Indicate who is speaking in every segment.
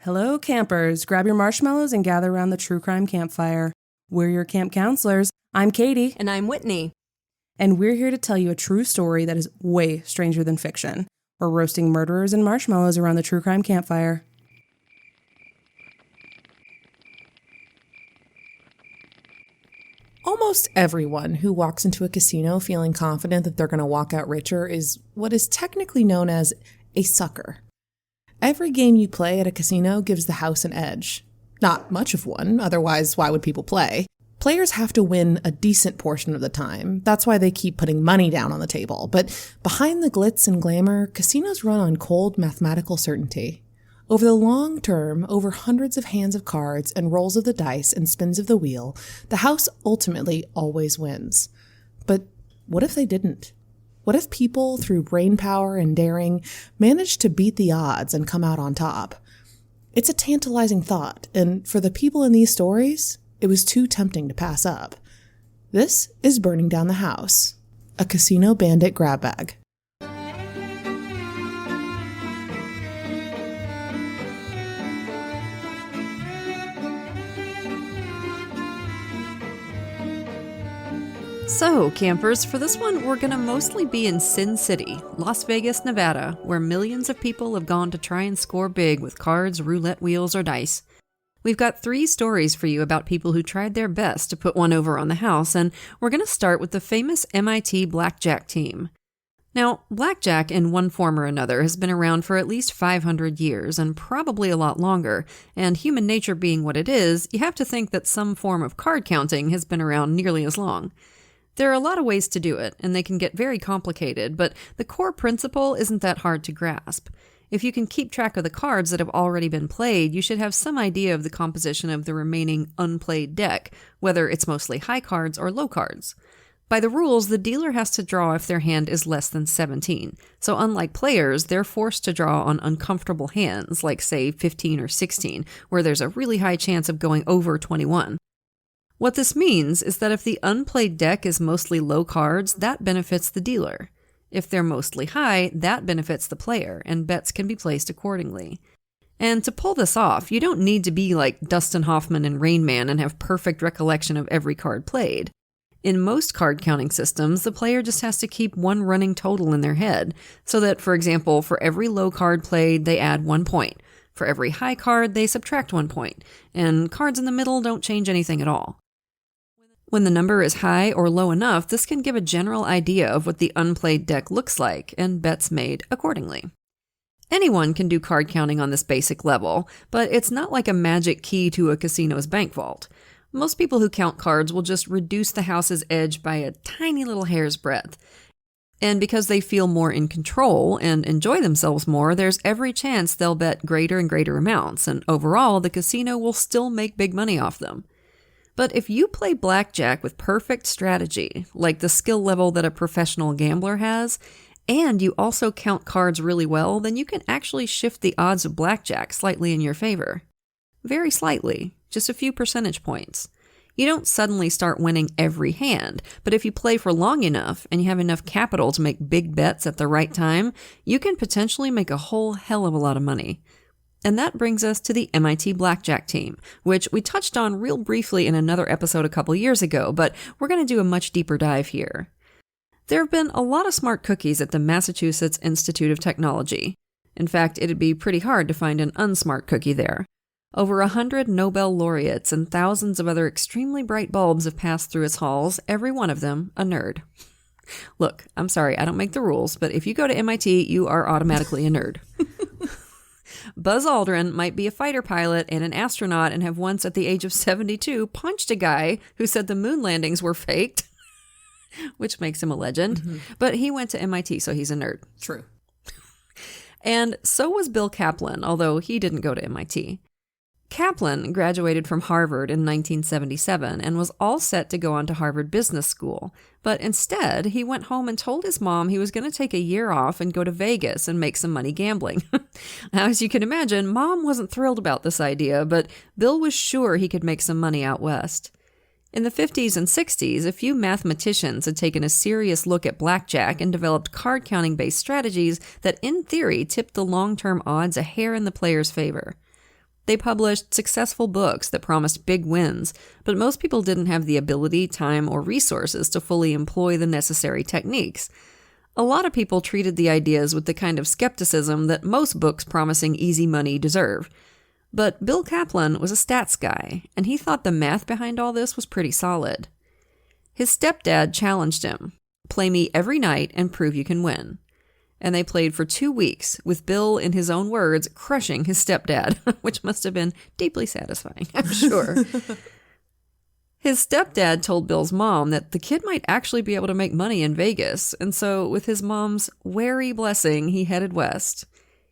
Speaker 1: Hello, campers. Grab your marshmallows and gather around the true crime campfire. We're your camp counselors. I'm Katie.
Speaker 2: And I'm Whitney.
Speaker 1: And we're here to tell you a true story that is way stranger than fiction. We're roasting murderers and marshmallows around the true crime campfire.
Speaker 3: Almost everyone who walks into a casino feeling confident that they're going to walk out richer is what is technically known as a sucker. Every game you play at a casino gives the house an edge. Not much of one, otherwise why would people play? Players have to win a decent portion of the time. That's why they keep putting money down on the table. But behind the glitz and glamour, casinos run on cold mathematical certainty. Over the long term, over hundreds of hands of cards and rolls of the dice and spins of the wheel, the house ultimately always wins. But what if they didn't? What if people, through brainpower and daring, managed to beat the odds and come out on top? It's a tantalizing thought, and for the people in these stories, it was too tempting to pass up. This is Burning Down the House, a casino bandit grab bag.
Speaker 2: So, campers, for this one, we're going to mostly be in Sin City, Las Vegas, Nevada, where millions of people have gone to try and score big with cards, roulette wheels, or dice. We've got 3 stories for you about people who tried their best to put one over on the house, and we're going to start with the famous MIT blackjack team. Now, blackjack in one form or another has been around for at least 500 years, and probably a lot longer, and human nature being what it is, you have to think that some form of card counting has been around nearly as long. There are a lot of ways to do it, and they can get very complicated, but the core principle isn't that hard to grasp. If you can keep track of the cards that have already been played, you should have some idea of the composition of the remaining unplayed deck, whether it's mostly high cards or low cards. By the rules, the dealer has to draw if their hand is less than 17, so unlike players, they're forced to draw on uncomfortable hands, like say 15 or 16, where there's a really high chance of going over 21. What this means is that if the unplayed deck is mostly low cards, that benefits the dealer. If they're mostly high, that benefits the player, and bets can be placed accordingly. And to pull this off, you don't need to be like Dustin Hoffman and Rain Man and have perfect recollection of every card played. In most card counting systems, the player just has to keep one running total in their head, so that, for example, for every low card played, they add 1 point. For every high card, they subtract 1 point, and cards in the middle don't change anything at all. When the number is high or low enough, this can give a general idea of what the unplayed deck looks like, and bets made accordingly. Anyone can do card counting on this basic level, but it's not like a magic key to a casino's bank vault. Most people who count cards will just reduce the house's edge by a tiny little hair's breadth. And because they feel more in control and enjoy themselves more, there's every chance they'll bet greater and greater amounts, and overall, the casino will still make big money off them. But if you play blackjack with perfect strategy, like the skill level that a professional gambler has, and you also count cards really well, then you can actually shift the odds of blackjack slightly in your favor. Very slightly, just a few percentage points. You don't suddenly start winning every hand, but if you play for long enough and you have enough capital to make big bets at the right time, you can potentially make a whole hell of a lot of money. And that brings us to the MIT blackjack team, which we touched on real briefly in another episode a couple years ago, but we're going to do a much deeper dive here. There have been a lot of smart cookies at the Massachusetts Institute of Technology. In fact, it'd be pretty hard to find an unsmart cookie there. Over 100 Nobel laureates and thousands of other extremely bright bulbs have passed through its halls, every one of them a nerd. Look, I'm sorry, I don't make the rules, but if you go to MIT, you are automatically a nerd. Buzz Aldrin might be a fighter pilot and an astronaut and have once at the age of 72 punched a guy who said the moon landings were faked, which makes him a legend. Mm-hmm. But he went to MIT, so he's a nerd.
Speaker 3: True.
Speaker 2: And so was Bill Kaplan, although he didn't go to MIT. Kaplan graduated from Harvard in 1977 and was all set to go on to Harvard Business School. But instead, he went home and told his mom he was going to take a year off and go to Vegas and make some money gambling. Now, as you can imagine, Mom wasn't thrilled about this idea, but Bill was sure he could make some money out west. In the 50s and 60s, a few mathematicians had taken a serious look at blackjack and developed card-counting-based strategies that, in theory, tipped the long-term odds a hair in the player's favor. They published successful books that promised big wins, but most people didn't have the ability, time, or resources to fully employ the necessary techniques. A lot of people treated the ideas with the kind of skepticism that most books promising easy money deserve. But Bill Kaplan was a stats guy, and he thought the math behind all this was pretty solid. His stepdad challenged him, "Play me every night and prove you can win." And they played for 2 weeks, with Bill, in his own words, crushing his stepdad, which must have been deeply satisfying, I'm sure. His stepdad told Bill's mom that the kid might actually be able to make money in Vegas, and so with his mom's wary blessing, he headed west.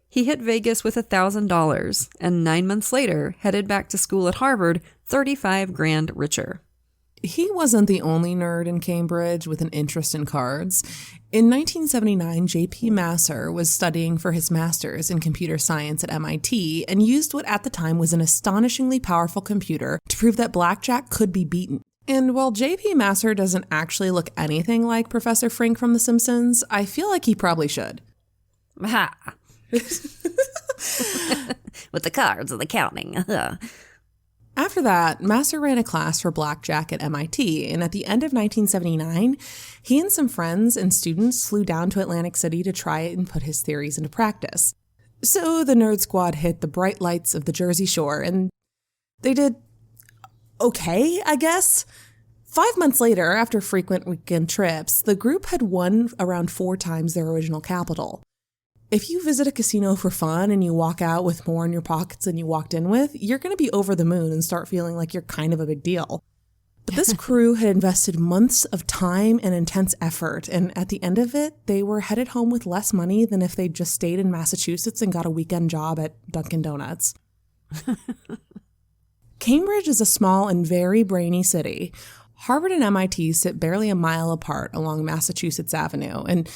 Speaker 2: He hit Vegas with $1,000, and 9 months later, headed back to school at Harvard, 35 grand richer.
Speaker 3: He wasn't the only nerd in Cambridge with an interest in cards. In 1979, J.P. Masser was studying for his master's in computer science at MIT and used what at the time was an astonishingly powerful computer to prove that blackjack could be beaten. And while J.P. Masser doesn't actually look anything like Professor Frink from The Simpsons, I feel like he probably should.
Speaker 2: Ha! With the cards and the counting.
Speaker 3: After that, Masser ran a class for blackjack at MIT, and at the end of 1979, he and some friends and students flew down to Atlantic City to try it and put his theories into practice. So the nerd squad hit the bright lights of the Jersey Shore, and they did okay, I guess. 5 months later, after frequent weekend trips, the group had won around 4 times their original capital. If you visit a casino for fun and you walk out with more in your pockets than you walked in with, you're going to be over the moon and start feeling like you're kind of a big deal. But this crew had invested months of time and intense effort, and at the end of it, they were headed home with less money than if they'd just stayed in Massachusetts and got a weekend job at Dunkin' Donuts. Cambridge is a small and very brainy city. Harvard and MIT sit barely a mile apart along Massachusetts Avenue, and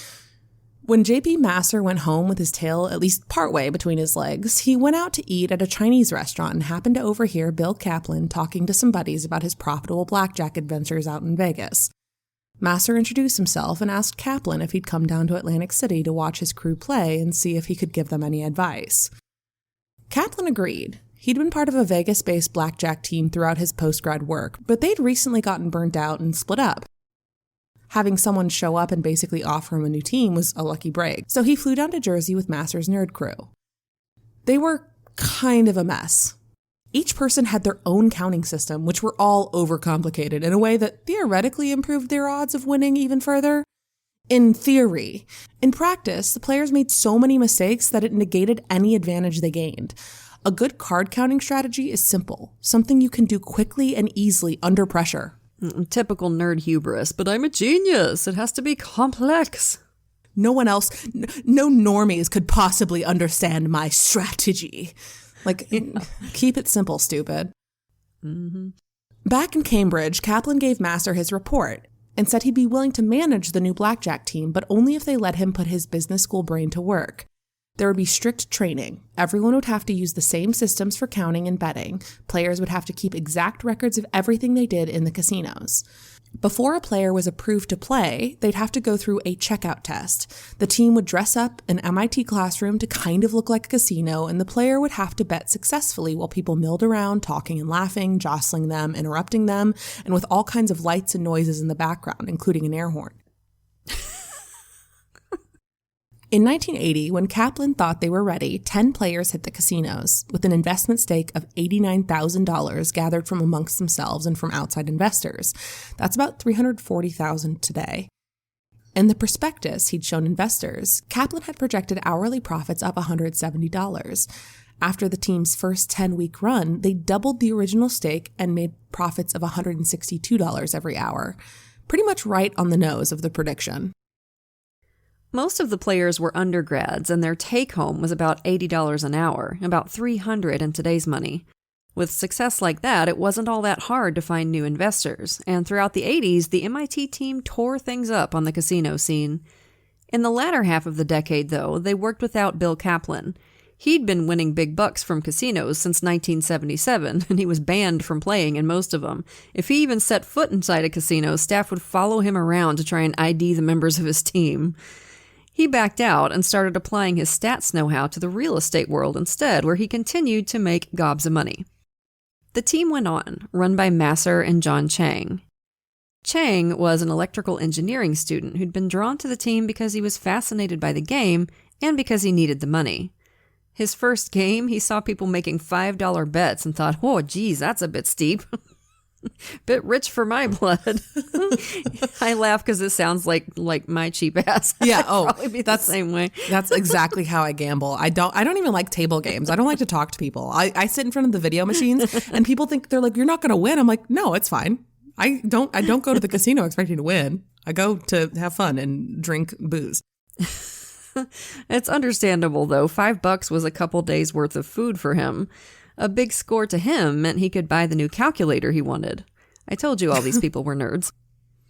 Speaker 3: when J.P. Masser went home with his tail at least partway between his legs, he went out to eat at a Chinese restaurant and happened to overhear Bill Kaplan talking to some buddies about his profitable blackjack adventures out in Vegas. Masser introduced himself and asked Kaplan if he'd come down to Atlantic City to watch his crew play and see if he could give them any advice. Kaplan agreed. He'd been part of a Vegas-based blackjack team throughout his post-grad work, but they'd recently gotten burnt out and split up. Having someone show up and basically offer him a new team was a lucky break, so he flew down to Jersey with Masser's nerd crew. They were kind of a mess. Each person had their own counting system, which were all overcomplicated in a way that theoretically improved their odds of winning even further. In theory. In practice, the players made so many mistakes that it negated any advantage they gained. A good card counting strategy is simple, something you can do quickly and easily under pressure.
Speaker 2: Typical nerd hubris, but I'm a genius. It has to be complex.
Speaker 3: No one else, no normies could possibly understand my strategy. Keep it simple, stupid.
Speaker 2: Mm-hmm.
Speaker 3: Back in Cambridge, Kaplan gave Masser his report and said he'd be willing to manage the new blackjack team, but only if they let him put his business school brain to work. There would be strict training. Everyone would have to use the same systems for counting and betting. Players would have to keep exact records of everything they did in the casinos. Before a player was approved to play, they'd have to go through a checkout test. The team would dress up an MIT classroom to kind of look like a casino, and the player would have to bet successfully while people milled around, talking and laughing, jostling them, interrupting them, and with all kinds of lights and noises in the background, including an air horn. In 1980, when Kaplan thought they were ready, 10 players hit the casinos, with an investment stake of $89,000 gathered from amongst themselves and from outside investors. That's about $340,000 today. In the prospectus he'd shown investors, Kaplan had projected hourly profits of $170. After the team's first 10-week run, they doubled the original stake and made profits of $162 every hour. Pretty much right on the nose of the prediction.
Speaker 2: Most of the players were undergrads, and their take-home was about $80 an hour, about $300 in today's money. With success like that, it wasn't all that hard to find new investors, and throughout the 80s, the MIT team tore things up on the casino scene. In the latter half of the decade, though, they worked without Bill Kaplan. He'd been winning big bucks from casinos since 1977, and he was banned from playing in most of them. If he even set foot inside a casino, staff would follow him around to try and ID the members of his team. He backed out and started applying his stats know-how to the real estate world instead, where he continued to make gobs of money. The team went on, run by Masser and John Chang. Chang was an electrical engineering student who'd been drawn to the team because he was fascinated by the game and because he needed the money. His first game, he saw people making $5 bets and thought, oh, geez, that's a bit steep. Bit rich for my blood. I laugh because it sounds like my cheap ass.
Speaker 3: Yeah.
Speaker 2: I'd probably be the same way.
Speaker 3: That's exactly how I gamble. I don't even like table games. I don't like to talk to people. I sit in front of the video machines and people think they're like, you're not going to win. I'm like, no, it's fine. I don't go to the casino expecting to win. I go to have fun and drink booze.
Speaker 2: It's understandable though. $5 was a couple days worth of food for him. A big score to him meant he could buy the new calculator he wanted. I told you all these people were nerds.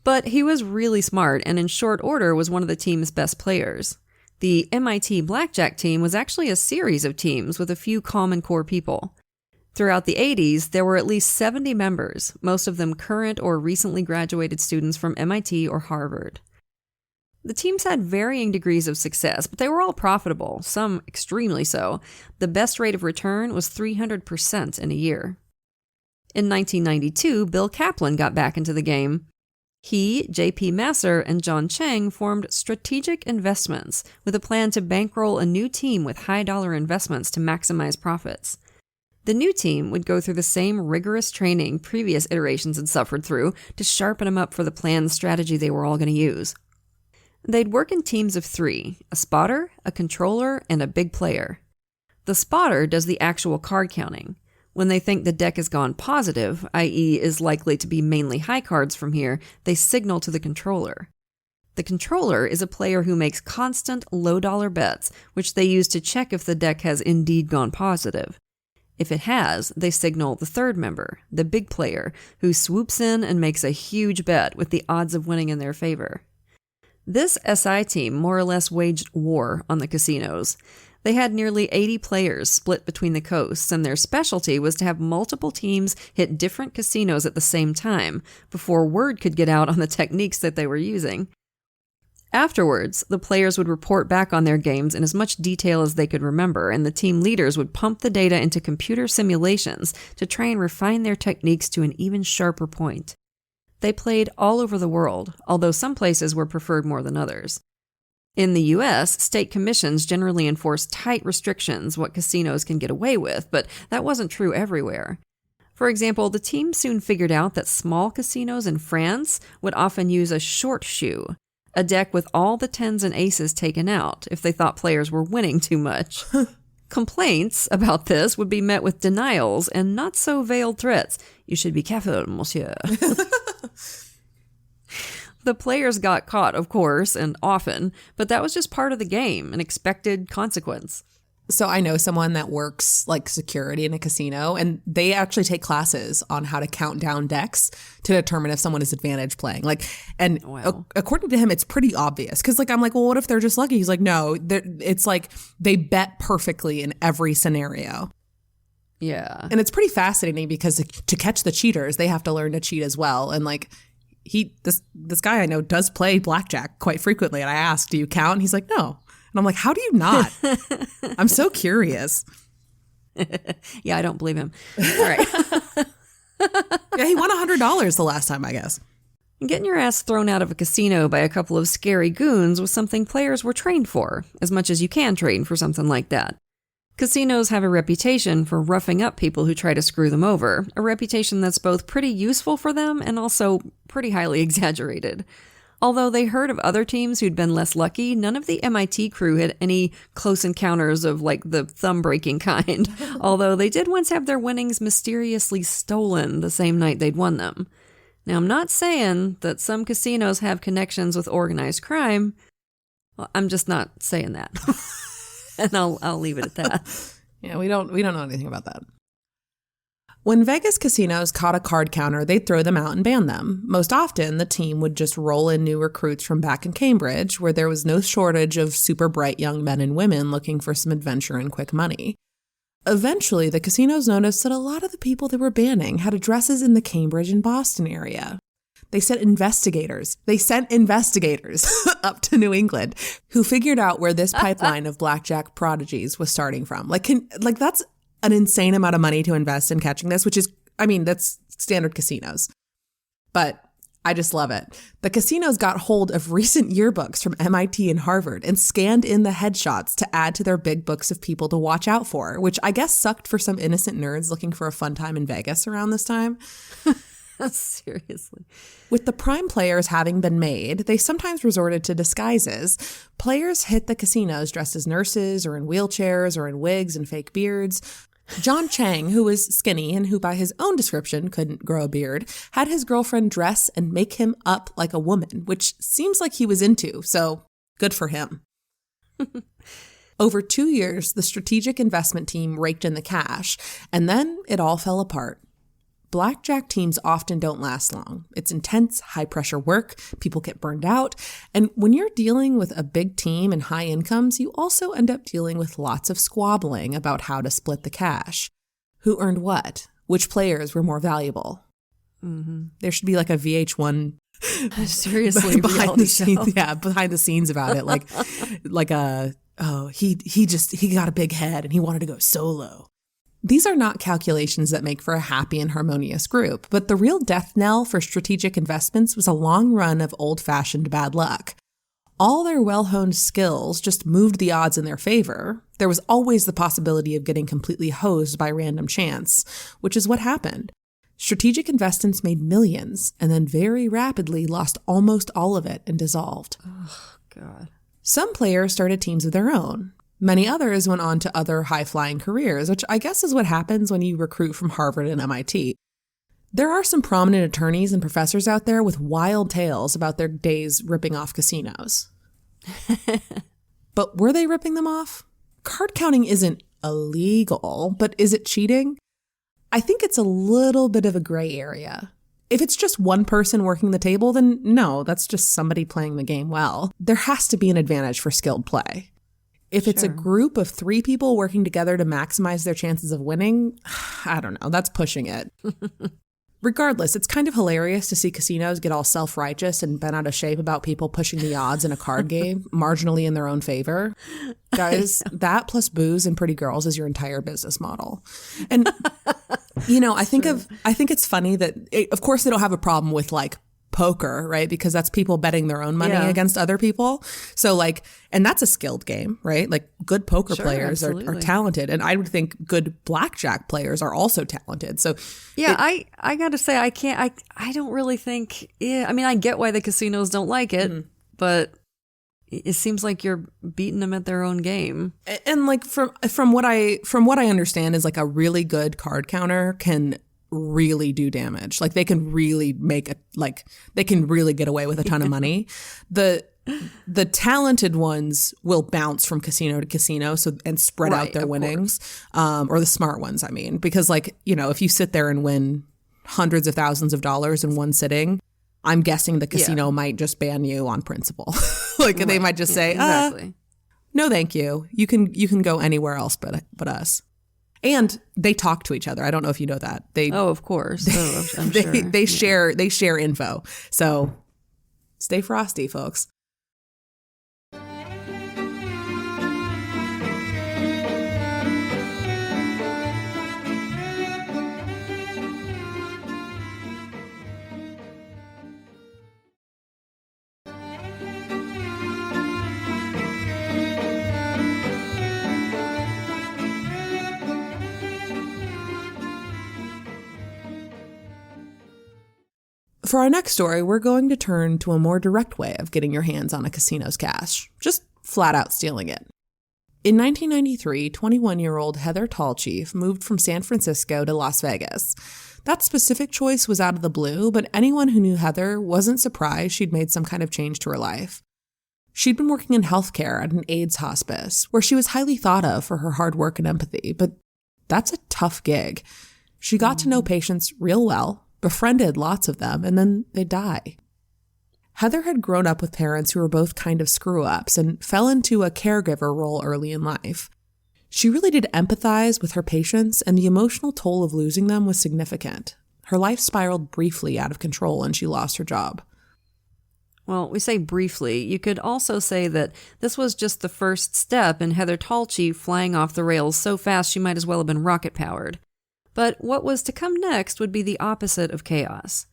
Speaker 2: But he was really smart and in short order was one of the team's best players. The MIT Blackjack team was actually a series of teams with a few common core people. Throughout the 80s, there were at least 70 members, most of them current or recently graduated students from MIT or Harvard. The teams had varying degrees of success, but they were all profitable, some extremely so. The best rate of return was 300% in a year. In 1992, Bill Kaplan got back into the game. He, J.P. Masser, and John Chang formed Strategic Investments with a plan to bankroll a new team with high-dollar investments to maximize profits. The new team would go through the same rigorous training previous iterations had suffered through to sharpen them up for the planned strategy they were all going to use. They'd work in teams of 3, a spotter, a controller, and a big player. The spotter does the actual card counting. When they think the deck has gone positive, i.e. is likely to be mainly high cards from here, they signal to the controller. The controller is a player who makes constant low-dollar bets, which they use to check if the deck has indeed gone positive. If it has, they signal the third member, the big player, who swoops in and makes a huge bet with the odds of winning in their favor. This SI team more or less waged war on the casinos. They had nearly 80 players split between the coasts, and their specialty was to have multiple teams hit different casinos at the same time before word could get out on the techniques that they were using. Afterwards, the players would report back on their games in as much detail as they could remember, and the team leaders would pump the data into computer simulations to try and refine their techniques to an even sharper point. They played all over the world, although some places were preferred more than others. In the U.S., state commissions generally enforce tight restrictions what casinos can get away with, but that wasn't true everywhere. For example, the team soon figured out that small casinos in France would often use a short shoe, a deck with all the 10s and aces taken out if they thought players were winning too much. Complaints about this would be met with denials and not-so-veiled threats. You should be careful, monsieur. The players got caught, of course, and often, but that was just part of the game, an expected consequence.
Speaker 3: So I know someone that works like security in a casino, and they actually take classes on how to count down decks to determine if someone is advantage playing. According to him, it's pretty obvious. Because I'm like, well, what if they're just lucky? He's like, no, it's like they bet perfectly in every scenario.
Speaker 2: Yeah.
Speaker 3: And it's pretty fascinating because to catch the cheaters, they have to learn to cheat as well. And this guy I know does play blackjack quite frequently. And I asked, do you count? And he's like, no. And I'm like, how do you not? I'm so curious.
Speaker 2: Yeah, I don't believe him. All right.
Speaker 3: Yeah, he won $100 the last time, I guess.
Speaker 2: Getting your ass thrown out of a casino by a couple of scary goons was something players were trained for, as much as you can train for something like that. Casinos have a reputation for roughing up people who try to screw them over, a reputation that's both pretty useful for them and also pretty highly exaggerated. Although they heard of other teams who'd been less lucky, none of the MIT crew had any close encounters of the thumb-breaking kind, although they did once have their winnings mysteriously stolen the same night they'd won them. Now, I'm not saying that some casinos have connections with organized crime. Well, I'm just not saying that. And I'll leave it at that.
Speaker 3: Yeah, we don't know anything about that. When Vegas casinos caught a card counter, they'd throw them out and ban them. Most often, the team would just roll in new recruits from back in Cambridge, where there was no shortage of super bright young men and women looking for some adventure and quick money. Eventually, the casinos noticed that a lot of the people they were banning had addresses in the Cambridge and Boston area. They sent investigators up to New England who figured out where this pipeline of blackjack prodigies was starting from. That's an insane amount of money to invest in catching this, which is, that's standard casinos. But I just love it. The casinos got hold of recent yearbooks from MIT and Harvard and scanned in the headshots to add to their big books of people to watch out for, which I guess sucked for some innocent nerds looking for a fun time in Vegas around this time.
Speaker 2: Seriously.
Speaker 3: With the prime players having been made, they sometimes resorted to disguises. Players hit the casinos dressed as nurses or in wheelchairs or in wigs and fake beards. John Chang, who was skinny and who by his own description couldn't grow a beard, had his girlfriend dress and make him up like a woman, which seems like he was into, so good for him. Over 2 years, the strategic investment team raked in the cash, and then it all fell apart. Blackjack teams often don't last long. It's intense, high-pressure work, people get burned out, and when you're dealing with a big team and high incomes, you also end up dealing with lots of squabbling about how to split the cash. Who earned what? Which players were more valuable? Mm-hmm. There should be like a VH1
Speaker 2: seriously
Speaker 3: behind the scenes, behind the scenes about it, he got a big head and he wanted to go solo. These are not calculations that make for a happy and harmonious group, but the real death knell for strategic investments was a long run of old-fashioned bad luck. All their well-honed skills just moved the odds in their favor. There was always the possibility of getting completely hosed by random chance, which is what happened. Strategic investments made millions and then very rapidly lost almost all of it and dissolved.
Speaker 2: Oh, God.
Speaker 3: Some players started teams of their own. Many others went on to other high-flying careers, which I guess is what happens when you recruit from Harvard and MIT. There are some prominent attorneys and professors out there with wild tales about their days ripping off casinos. But were they ripping them off? Card counting isn't illegal, but is it cheating? I think it's a little bit of a gray area. If it's just one person working the table, then no, that's just somebody playing the game well. There has to be an advantage for skilled play. If it's a group of 3 people working together to maximize their chances of winning, I don't know, that's pushing it. Regardless, it's kind of hilarious to see casinos get all self-righteous and bent out of shape about people pushing the odds in a card game marginally in their own favor. Guys, that plus booze and pretty girls is your entire business model. And, I think it's funny that, of course, they don't have a problem with poker, right? Because that's people betting their own money against other people. So and that's a skilled game, right? Good poker players are talented. And I would think good blackjack players are also talented. So
Speaker 2: I got to say, I don't really think, I get why the casinos don't like it, but it seems like you're beating them at their own game.
Speaker 3: And from what I understand is a really good card counter can really do damage. They can really they can really get away with a ton of money. The talented ones will bounce from casino to casino and spread out their winnings. Or the smart ones, because if you sit there and win hundreds of thousands of dollars in one sitting, I'm guessing the casino might just ban you on principle. They might just say,
Speaker 2: exactly.
Speaker 3: No, thank you. You can go anywhere else but us. And they talk to each other. I don't know if you know that.
Speaker 2: Of course. I'm sure.
Speaker 3: They share info. So stay frosty, folks. For our next story, we're going to turn to a more direct way of getting your hands on a casino's cash, just flat out stealing it. In 1993, 21-year-old Heather Tallchief moved from San Francisco to Las Vegas. That specific choice was out of the blue, but anyone who knew Heather wasn't surprised she'd made some kind of change to her life. She'd been working in healthcare at an AIDS hospice, where she was highly thought of for her hard work and empathy, but that's a tough gig. She got to know patients real well, befriended lots of them, and then they die. Heather had grown up with parents who were both kind of screw-ups and fell into a caregiver role early in life. She really did empathize with her patients, and the emotional toll of losing them was significant. Her life spiraled briefly out of control and she lost her job.
Speaker 2: Well, we say briefly. You could also say that this was just the first step in Heather Talchi flying off the rails so fast she might as well have been rocket-powered. But what was to come next would be the opposite of chaos.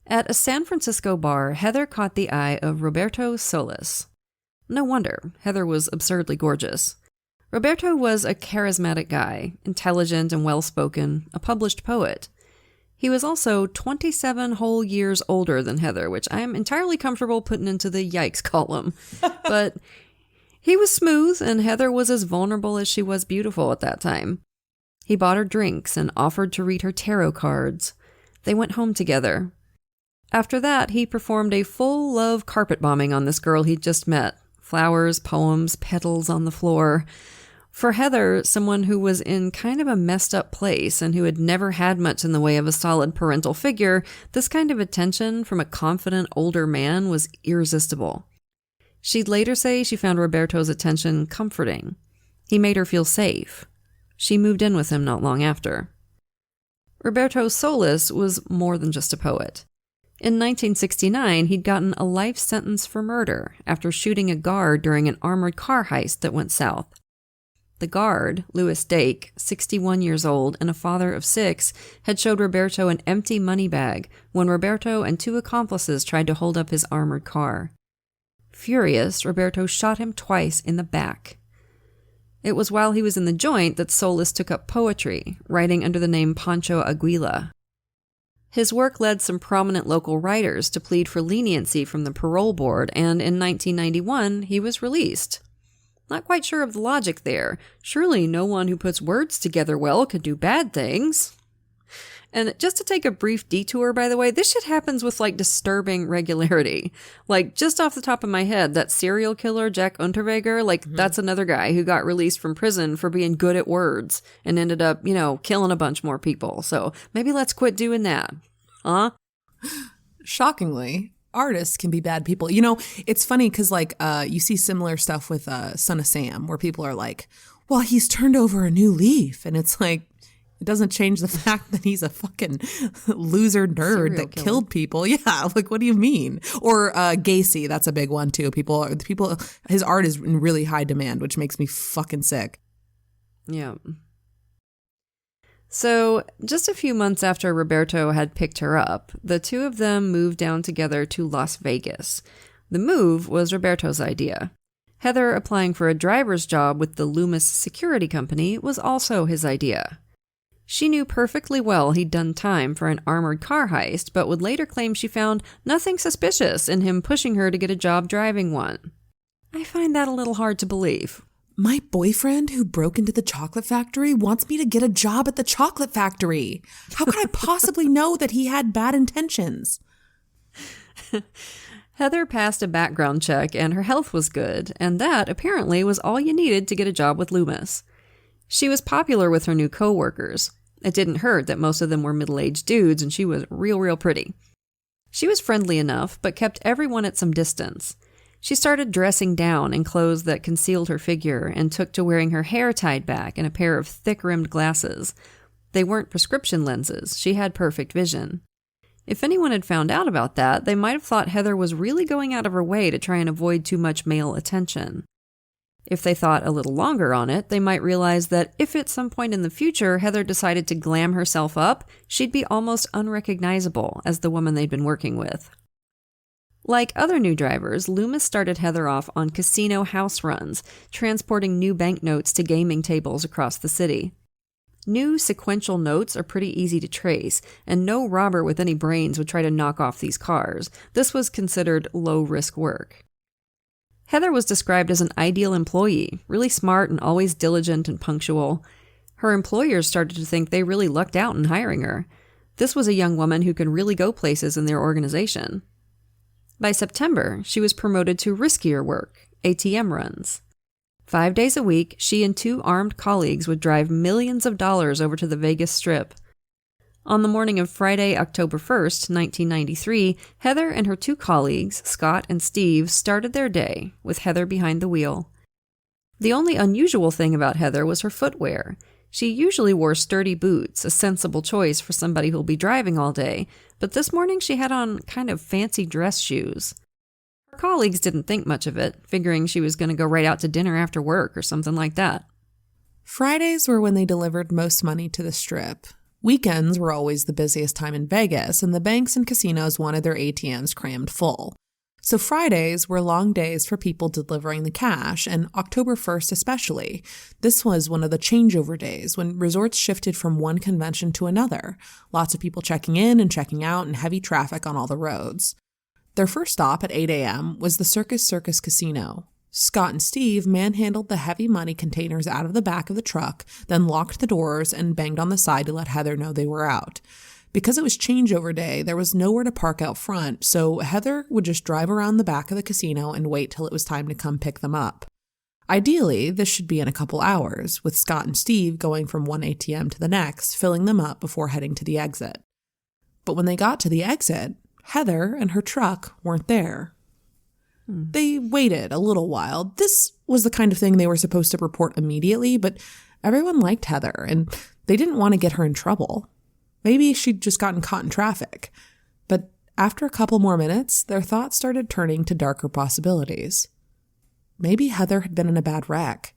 Speaker 2: At a San Francisco bar, Heather caught the eye of Roberto Solis. No wonder, Heather was absurdly gorgeous. Roberto was a charismatic guy, intelligent and well-spoken, a published poet. He was also 27 whole years older than Heather, which I am entirely comfortable putting into the yikes column. But he was smooth, and Heather was as vulnerable as she was beautiful at that time. He bought her drinks and offered to read her tarot cards. They went home together. After that, he performed a full love carpet bombing on this girl he'd just met. Flowers, poems, petals on the floor. For Heather, someone who was in kind of a messed up place and who had never had much in the way of a solid parental figure, this kind of attention from a confident older man was irresistible. She'd later say she found Roberto's attention comforting. He made her feel safe. She moved in with him not long after. Roberto Solis was more than just a poet. In 1969, he'd gotten a life sentence for murder after shooting a guard during an armored car heist that went south. The guard, Louis Dake, 61 years old and a father of 6, had showed Roberto an empty money bag when Roberto and 2 accomplices tried to hold up his armored car. Furious, Roberto shot him twice in the back. It was while he was in the joint that Solis took up poetry, writing under the name Pancho Aguila. His work led some prominent local writers to plead for leniency from the parole board, and in 1991, he was released. Not quite sure of the logic there. Surely no one who puts words together well could do bad things. And just to take a brief detour, by the way, this shit happens with, disturbing regularity. Just off the top of my head, that serial killer, Jack Unterweger, that's another guy who got released from prison for being good at words and ended up, killing a bunch more people. So maybe let's quit doing that. Huh?
Speaker 3: Shockingly, artists can be bad people. It's funny because, you see similar stuff with Son of Sam, where people are like, well, he's turned over a new leaf. And it's like, it doesn't change the fact that he's a fucking loser nerd
Speaker 2: Serial
Speaker 3: that
Speaker 2: killer.
Speaker 3: killed people. Yeah, what do you mean? Or Gacy, that's a big one too. People, his art is in really high demand, which makes me fucking sick.
Speaker 2: Yeah. So, just a few months after Roberto had picked her up, the two of them moved down together to Las Vegas. The move was Roberto's idea. Heather applying for a driver's job with the Loomis Security Company was also his idea. She knew perfectly well he'd done time for an armored car heist, but would later claim she found nothing suspicious in him pushing her to get a job driving one. I find that a little hard to believe.
Speaker 3: My boyfriend who broke into the chocolate factory wants me to get a job at the chocolate factory. How could I possibly know that he had bad intentions?
Speaker 2: Heather passed a background check and her health was good, and that apparently was all you needed to get a job with Loomis. She was popular with her new co-workers. It didn't hurt that most of them were middle-aged dudes and she was real pretty. She was friendly enough, but kept everyone at some distance. She started dressing down in clothes that concealed her figure and took to wearing her hair tied back and a pair of thick-rimmed glasses. They weren't prescription lenses. She had perfect vision. If anyone had found out about that, they might have thought Heather was really going out of her way to try and avoid too much male attention. If they thought a little longer on it, they might realize that if at some point in the future Heather decided to glam herself up, she'd be almost unrecognizable as the woman they'd been working with. Like other new drivers, Loomis started Heather off on casino house runs, transporting new banknotes to gaming tables across the city. New sequential notes are pretty easy to trace, and no robber with any brains would try to knock off these cars. This was considered low-risk work. Heather was described as an ideal employee, really smart and always diligent and punctual. Her employers started to think they really lucked out in hiring her. This was a young woman who could really go places in their organization. By September, she was promoted to riskier work, ATM runs. 5 days a week, she and 2 armed colleagues would drive millions of dollars over to the Vegas Strip. On the morning of Friday, October 1st, 1993, Heather and her 2 colleagues, Scott and Steve, started their day, with Heather behind the wheel. The only unusual thing about Heather was her footwear. She usually wore sturdy boots, a sensible choice for somebody who'll be driving all day, but this morning she had on kind of fancy dress shoes. Her colleagues didn't think much of it, figuring she was going to go right out to dinner after work or something like that.
Speaker 3: Fridays were when they delivered most money to the Strip. Weekends were always the busiest time in Vegas, and the banks and casinos wanted their ATMs crammed full. So Fridays were long days for people delivering the cash, and October 1st especially. This was one of the changeover days when resorts shifted from one convention to another. Lots of people checking in and checking out and heavy traffic on all the roads. Their first stop at 8 a.m. was the Circus Casino. Scott and Steve manhandled the heavy money containers out of the back of the truck, then locked the doors and banged on the side to let Heather know they were out. Because it was changeover day, there was nowhere to park out front, so Heather would just drive around the back of the casino and wait till it was time to come pick them up. Ideally, this should be in a couple hours, with Scott and Steve going from one ATM to the next, filling them up before heading to the exit. But when they got to the exit, Heather and her truck weren't there. They waited a little while. This was the kind of thing they were supposed to report immediately, but everyone liked Heather, and they didn't want to get her in trouble. Maybe she'd just gotten caught in traffic. But after a couple more minutes, their thoughts started turning to darker possibilities. Maybe Heather had been in a bad wreck.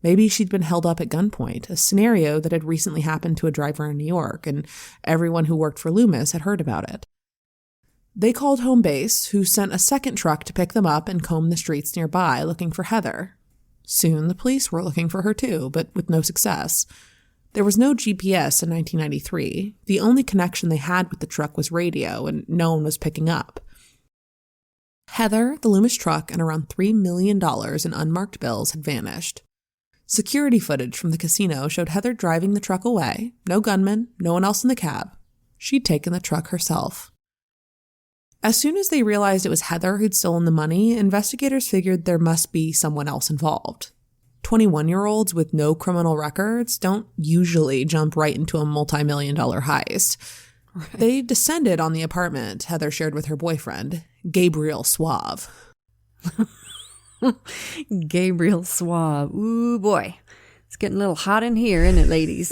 Speaker 3: Maybe she'd been held up at gunpoint, a scenario that had recently happened to a driver in New York, and everyone who worked for Loomis had heard about it. They called home base, who sent a second truck to pick them up and comb the streets nearby, looking for Heather. Soon the police were looking for her too, but with no success. There was no GPS in 1993. The only connection they had with the truck was radio, and no one was picking up. Heather, the Loomis truck, and around $3 million in unmarked bills had vanished. Security footage from the casino showed Heather driving the truck away. No gunman, no one else in the cab. She'd taken the truck herself. As soon as they realized it was Heather who'd stolen the money, investigators figured there must be someone else involved. 21-year-olds with no criminal records don't usually jump right into a multi-million-dollar heist. Right. They descended on the apartment Heather shared with her boyfriend, Gabriel Suave.
Speaker 2: Gabriel Suave. Ooh, boy. It's getting a little hot in here, isn't it, ladies?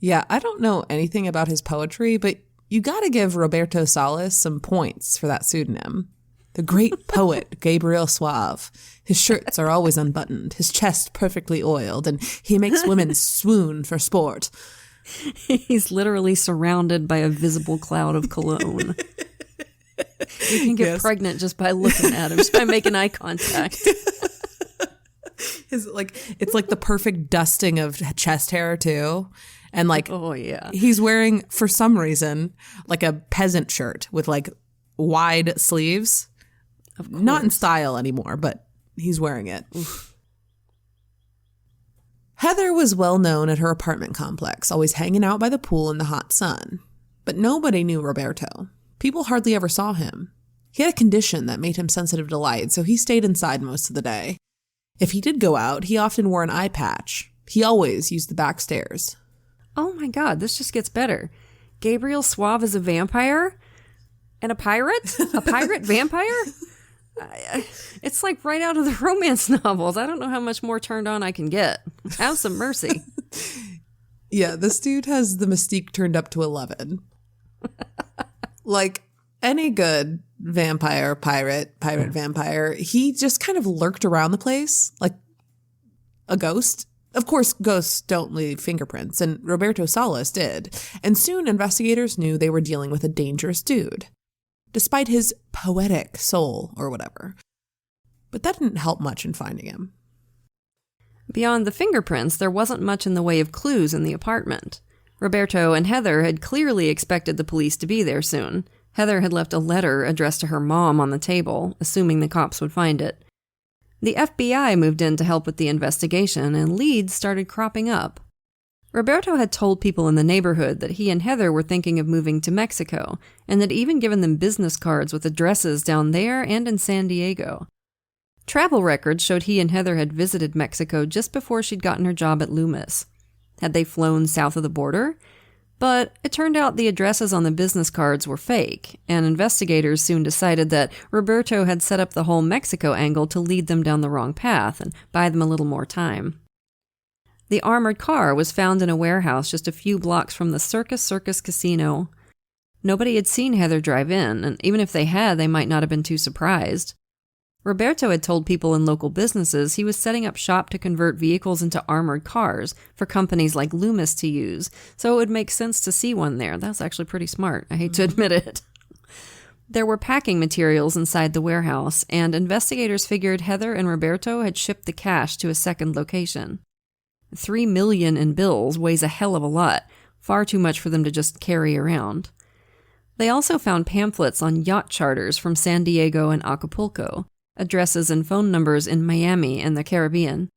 Speaker 3: Yeah, I don't know anything about his poetry, but you gotta give Roberto Salas some points for that pseudonym. The great poet, Gabriel Suave. His shirts are always unbuttoned, his chest perfectly oiled, and he makes women swoon for sport.
Speaker 2: He's literally surrounded by a visible cloud of cologne. You can get pregnant just by looking at him, just by making eye contact.
Speaker 3: It's like the perfect dusting of chest hair, too. And
Speaker 2: oh yeah,
Speaker 3: he's wearing, for some reason, like a peasant shirt with like wide sleeves. Not in style anymore, but he's wearing it. Oof. Heather was well known at her apartment complex, always hanging out by the pool in the hot sun. But nobody knew Roberto. People hardly ever saw him. He had a condition that made him sensitive to light, so he stayed inside most of the day. If he did go out, he often wore an eye patch. He always used the back stairs.
Speaker 2: Oh my God, this just gets better. Gabriel Suave is a vampire? And a pirate? A pirate vampire? It's like right out of the romance novels. I don't know how much more turned on I can get. Have some mercy.
Speaker 3: Yeah, this dude has the mystique turned up to 11. Like any good vampire, pirate, vampire, he just kind of lurked around the place like a ghost. Of course, ghosts don't leave fingerprints, and Roberto Salas did, and soon investigators knew they were dealing with a dangerous dude, despite his poetic soul or whatever. But that didn't help much in finding him.
Speaker 2: Beyond the fingerprints, there wasn't much in the way of clues in the apartment. Roberto and Heather had clearly expected the police to be there soon. Heather had left a letter addressed to her mom on the table, assuming the cops would find it. The FBI moved in to help with the investigation, and leads started cropping up. Roberto had told people in the neighborhood that he and Heather were thinking of moving to Mexico, and had even given them business cards with addresses down there and in San Diego. Travel records showed he and Heather had visited Mexico just before she'd gotten her job at Loomis. Had they flown south of the border? But it turned out the addresses on the business cards were fake, and investigators soon decided that Roberto had set up the whole Mexico angle to lead them down the wrong path and buy them a little more time. The armored car was found in a warehouse just a few blocks from the Circus Casino. Nobody had seen Heather drive in, and even if they had, they might not have been too surprised. Roberto had told people in local businesses he was setting up shop to convert vehicles into armored cars for companies like Loomis to use, so it would make sense to see one there. That's actually pretty smart. I hate to admit it. There were packing materials inside the warehouse, and investigators figured Heather and Roberto had shipped the cash to a second location. $3 million in bills weighs a hell of a lot, far too much for them to just carry around. They also found pamphlets on yacht charters from San Diego and Acapulco, addresses and phone numbers in Miami and the Caribbean.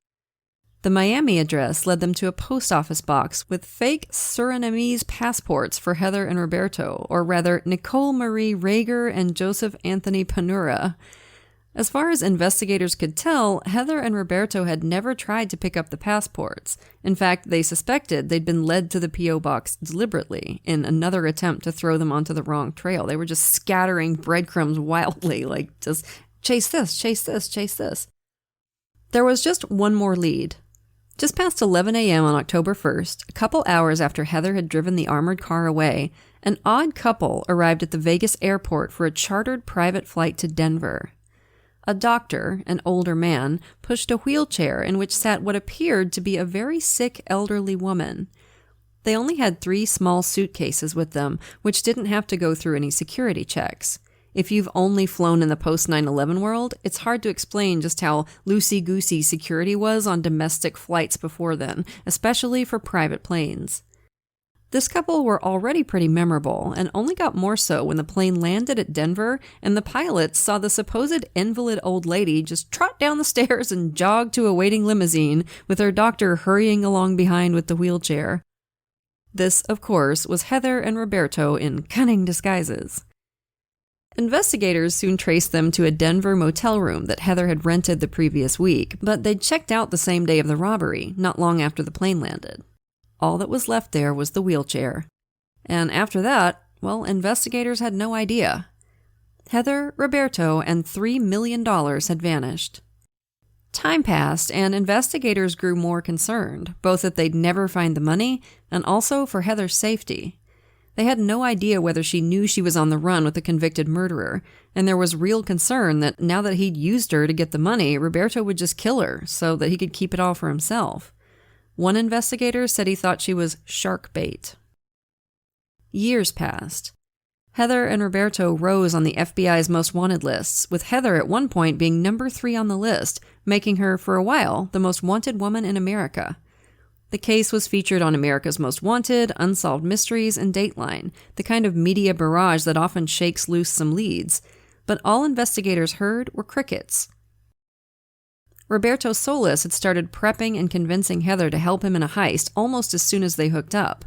Speaker 2: The Miami address led them to a post office box with fake Surinamese passports for Heather and Roberto, or rather Nicole Marie Rager and Joseph Anthony Panura. As far as investigators could tell, Heather and Roberto had never tried to pick up the passports. In fact, they suspected they'd been led to the P.O. box deliberately in another attempt to throw them onto the wrong trail. They were just scattering breadcrumbs wildly, like just chase this, chase this, chase this. There was just one more lead. Just past 11 a.m. on October 1st, a couple hours after Heather had driven the armored car away, an odd couple arrived at the Vegas airport for a chartered private flight to Denver. A doctor, an older man, pushed a wheelchair in which sat what appeared to be a very sick elderly woman. They only had 3 small suitcases with them, which didn't have to go through any security checks. If you've only flown in the post-9/11 world, it's hard to explain just how loosey-goosey security was on domestic flights before then, especially for private planes. This couple were already pretty memorable, and only got more so when the plane landed at Denver and the pilots saw the supposed invalid old lady just trot down the stairs and jog to a waiting limousine with her doctor hurrying along behind with the wheelchair. This, of course, was Heather and Roberto in cunning disguises. Investigators soon traced them to a Denver motel room that Heather had rented the previous week, but they'd checked out the same day of the robbery, not long after the plane landed. All that was left there was the wheelchair. And after that, well, investigators had no idea. Heather, Roberto, and $3 million had vanished. Time passed, and investigators grew more concerned, both that they'd never find the money, and also for Heather's safety. They had no idea whether she knew she was on the run with a convicted murderer, and there was real concern that now that he'd used her to get the money, Roberto would just kill her so that he could keep it all for himself. One investigator said he thought she was shark bait. Years passed. Heather and Roberto rose on the FBI's most wanted lists, with Heather at one point being number 3 on the list, making her, for a while, the most wanted woman in America. The case was featured on America's Most Wanted, Unsolved Mysteries, and Dateline, the kind of media barrage that often shakes loose some leads, but all investigators heard were crickets. Roberto Solis had started prepping and convincing Heather to help him in a heist almost as soon as they hooked up.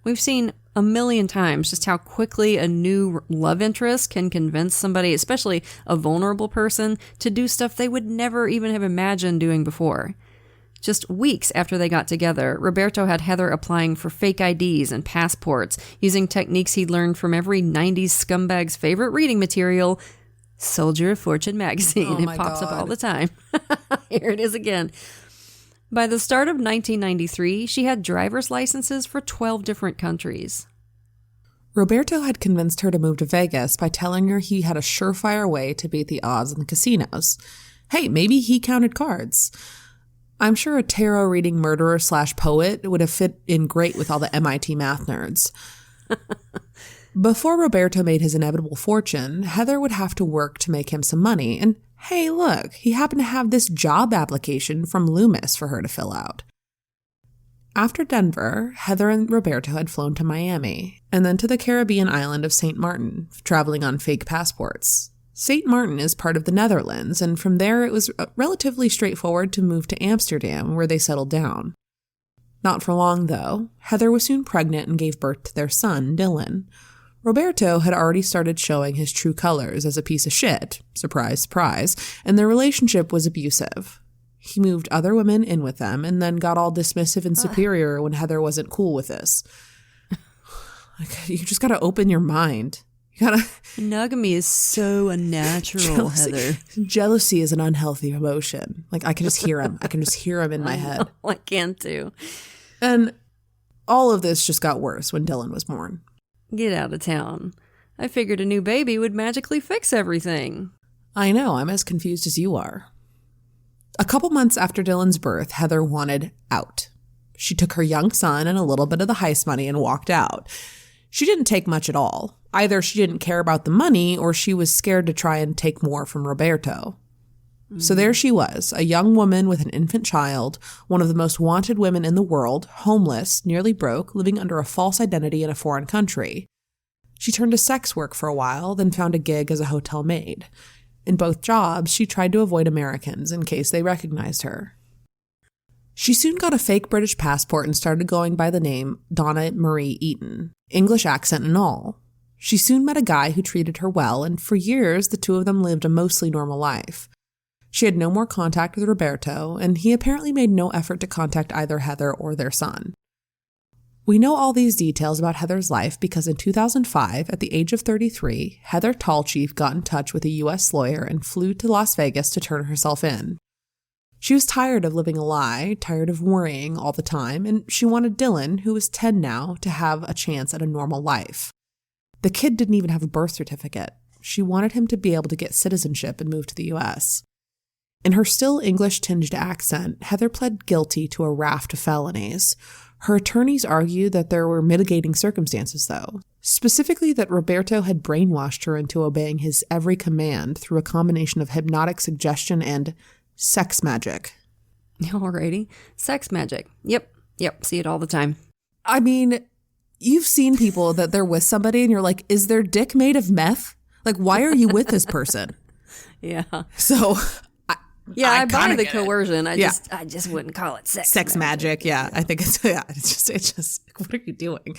Speaker 2: We've seen a million times just how quickly a new love interest can convince somebody, especially a vulnerable person, to do stuff they would never even have imagined doing before. Just weeks after they got together, Roberto had Heather applying for fake IDs and passports, using techniques he'd learned from every 90s scumbag's favorite reading material, Soldier of Fortune magazine.
Speaker 3: Oh
Speaker 2: it pops up all the time. Here it is again. By the start of 1993, she had driver's licenses for 12 different countries.
Speaker 3: Roberto had convinced her to move to Vegas by telling her he had a surefire way to beat the odds in the casinos. Hey, maybe he counted cards. I'm sure a tarot reading murderer/poet would have fit in great with all the MIT math nerds. Before Roberto made his inevitable fortune, Heather would have to work to make him some money, and hey, look, he happened to have this job application from Loomis for her to fill out. After Denver, Heather and Roberto had flown to Miami, and then to the Caribbean island of St. Martin, traveling on fake passports. St. Martin is part of the Netherlands, and from there it was relatively straightforward to move to Amsterdam, where they settled down. Not for long, though. Heather was soon pregnant and gave birth to their son, Dylan. Roberto had already started showing his true colors as a piece of shit, surprise, surprise, and their relationship was abusive. He moved other women in with them and then got all dismissive and superior when Heather wasn't cool with this. You just gotta open your mind. You gotta.
Speaker 2: Monogamy is so unnatural, Heather.
Speaker 3: Jealousy is an unhealthy emotion. Like, I can just hear him. I can just hear him in my head.
Speaker 2: I can too.
Speaker 3: And all of this just got worse when Dylan was born.
Speaker 2: Get out of town. I figured a new baby would magically fix everything.
Speaker 3: I know, I'm as confused as you are. A couple months after Dylan's birth, Heather wanted out. She took her young son and a little bit of the heist money and walked out. She didn't take much at all. Either she didn't care about the money or she was scared to try and take more from Roberto. So there she was, a young woman with an infant child, one of the most wanted women in the world, homeless, nearly broke, living under a false identity in a foreign country. She turned to sex work for a while, then found a gig as a hotel maid. In both jobs, she tried to avoid Americans in case they recognized her. She soon got a fake British passport and started going by the name Donna Marie Eaton, English accent and all. She soon met a guy who treated her well, and for years the two of them lived a mostly normal life. She had no more contact with Roberto, and he apparently made no effort to contact either Heather or their son. We know all these details about Heather's life because in 2005, at the age of 33, Heather Tallchief got in touch with a U.S. lawyer and flew to Las Vegas to turn herself in. She was tired of living a lie, tired of worrying all the time, and she wanted Dylan, who was 10 now, to have a chance at a normal life. The kid didn't even have a birth certificate. She wanted him to be able to get citizenship and move to the U.S. In her still English-tinged accent, Heather pled guilty to a raft of felonies. Her attorneys argued that there were mitigating circumstances, though. Specifically that Roberto had brainwashed her into obeying his every command through a combination of hypnotic suggestion and sex magic.
Speaker 2: Alrighty. Sex magic. Yep. See it all the time.
Speaker 3: I mean, you've seen people that they're with somebody and you're like, is their dick made of meth? Like, why are you with this person?
Speaker 2: Yeah.
Speaker 3: So...
Speaker 2: I buy the coercion. I just wouldn't call it
Speaker 3: sex magic. Yeah, I think it's just what are you doing?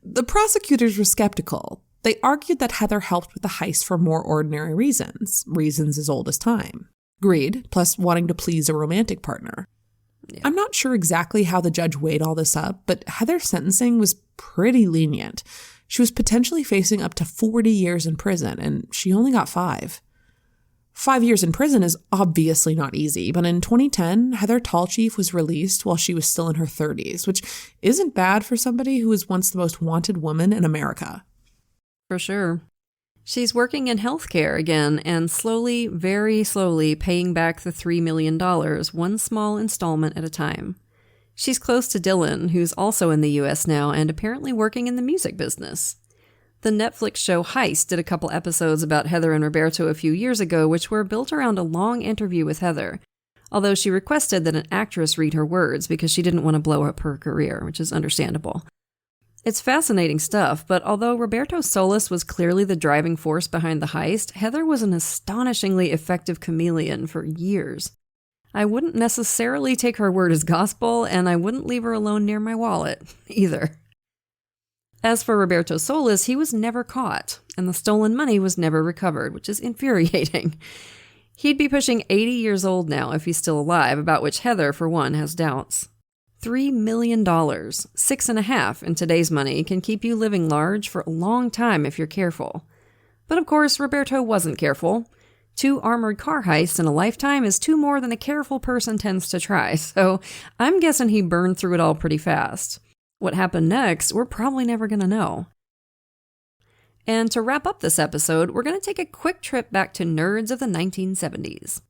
Speaker 3: The prosecutors were skeptical. They argued that Heather helped with the heist for more ordinary reasons as old as time. Greed, plus wanting to please a romantic partner. Yeah. I'm not sure exactly how the judge weighed all this up, but Heather's sentencing was pretty lenient. She was potentially facing up to 40 years in prison, and she only got 5. 5 years in prison is obviously not easy, but in 2010, Heather Tallchief was released while she was still in her 30s, which isn't bad for somebody who was once the most wanted woman in America.
Speaker 2: For sure. She's working in healthcare again and slowly, very slowly paying back the $3 million, one small installment at a time. She's close to Dylan, who's also in the U.S. now and apparently working in the music business. The Netflix show Heist did a couple episodes about Heather and Roberto a few years ago, which were built around a long interview with Heather, although she requested that an actress read her words because she didn't want to blow up her career, which is understandable. It's fascinating stuff, but although Roberto Solis was clearly the driving force behind the heist, Heather was an astonishingly effective chameleon for years. I wouldn't necessarily take her word as gospel, and I wouldn't leave her alone near my wallet, either. As for Roberto Solis, he was never caught, and the stolen money was never recovered, which is infuriating. He'd be pushing 80 years old now if he's still alive, about which Heather, for one, has doubts. $3 million, 6.5 in today's money, can keep you living large for a long time if you're careful. But of course, Roberto wasn't careful. 2 armored car heists in a lifetime is 2 more than a careful person tends to try, so I'm guessing he burned through it all pretty fast. What happened next, we're probably never going to know. And to wrap up this episode, we're going to take a quick trip back to nerds of the 1970s.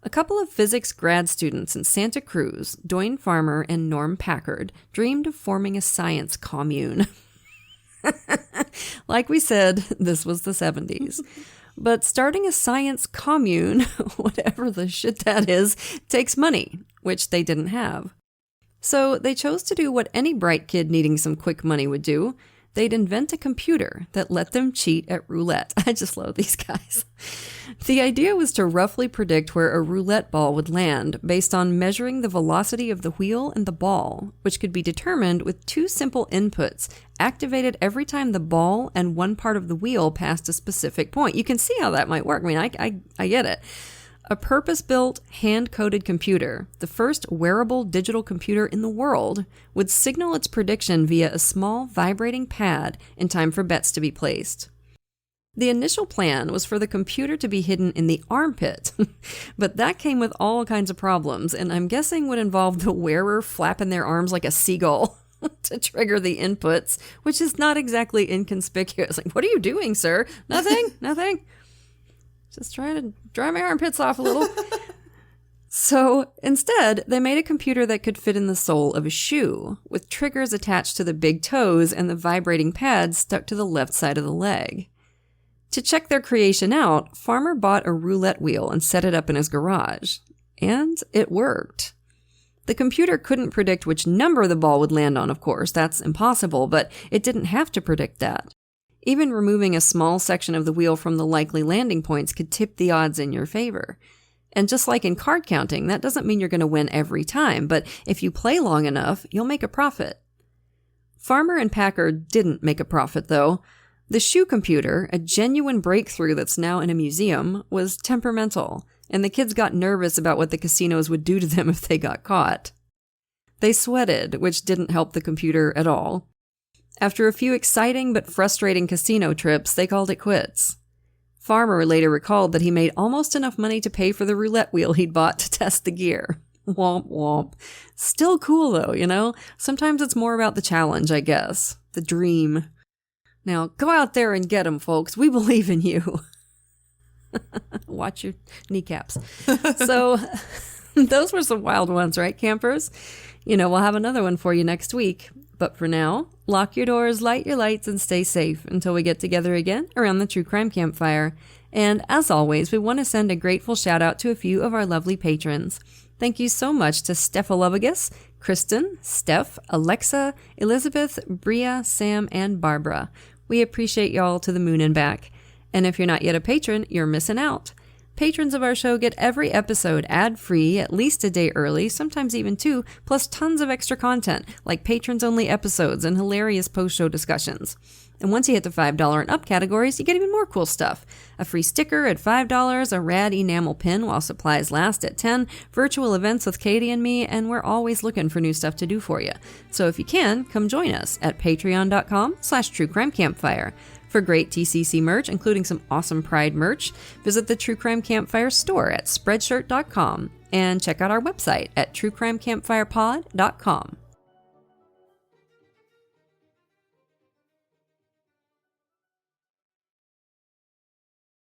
Speaker 2: A couple of physics grad students in Santa Cruz, Doyne Farmer and Norm Packard, dreamed of forming a science commune. Like we said, this was the 70s. But starting a science commune, whatever the shit that is, takes money, which they didn't have. So they chose to do what any bright kid needing some quick money would do. They'd invent a computer that let them cheat at roulette. I just love these guys. The idea was to roughly predict where a roulette ball would land based on measuring the velocity of the wheel and the ball, which could be determined with 2 simple inputs, activated every time the ball and one part of the wheel passed a specific point. You can see how that might work. I mean, I get it. A purpose-built, hand-coded computer, the first wearable digital computer in the world, would signal its prediction via a small vibrating pad in time for bets to be placed. The initial plan was for the computer to be hidden in the armpit, but that came with all kinds of problems, and I'm guessing would involve the wearer flapping their arms like a seagull to trigger the inputs, which is not exactly inconspicuous. Like, what are you doing, sir? Nothing. Just trying to dry my armpits off a little. So instead, they made a computer that could fit in the sole of a shoe, with triggers attached to the big toes and the vibrating pads stuck to the left side of the leg. To check their creation out, Farmer bought a roulette wheel and set it up in his garage. And it worked. The computer couldn't predict which number the ball would land on, of course. That's impossible, but it didn't have to predict that. Even removing a small section of the wheel from the likely landing points could tip the odds in your favor. And just like in card counting, that doesn't mean you're going to win every time, but if you play long enough, you'll make a profit. Farmer and Packer didn't make a profit, though. The shoe computer, a genuine breakthrough that's now in a museum, was temperamental, and the kids got nervous about what the casinos would do to them if they got caught. They sweated, which didn't help the computer at all. After a few exciting but frustrating casino trips, they called it quits. Farmer later recalled that he made almost enough money to pay for the roulette wheel he'd bought to test the gear. Womp womp. Still cool though, you know? Sometimes it's more about the challenge, I guess. The dream. Now, go out there and get 'em, folks. We believe in you. Watch your kneecaps. So, those were some wild ones, right, campers? You know, we'll have another one for you next week. But for now, lock your doors, light your lights, and stay safe until we get together again around the True Crime Campfire. And as always, we want to send a grateful shout out to a few of our lovely patrons. Thank you so much to Stephalovagus, Kristen, Steph, Alexa, Elizabeth, Bria, Sam, and Barbara. We appreciate y'all to the moon and back. And if you're not yet a patron, you're missing out. Patrons of our show get every episode ad-free, at least a day early, sometimes even 2, plus tons of extra content, like patrons-only episodes and hilarious post-show discussions. And once you hit the $5 and up categories, you get even more cool stuff. A free sticker at $5, a rad enamel pin while supplies last at $10, virtual events with Katie and me, and we're always looking for new stuff to do for you. So if you can, come join us at patreon.com/truecrimecampfire. For great TCC merch, including some awesome Pride merch, visit the True Crime Campfire store at spreadshirt.com and check out our website at truecrimecampfirepod.com.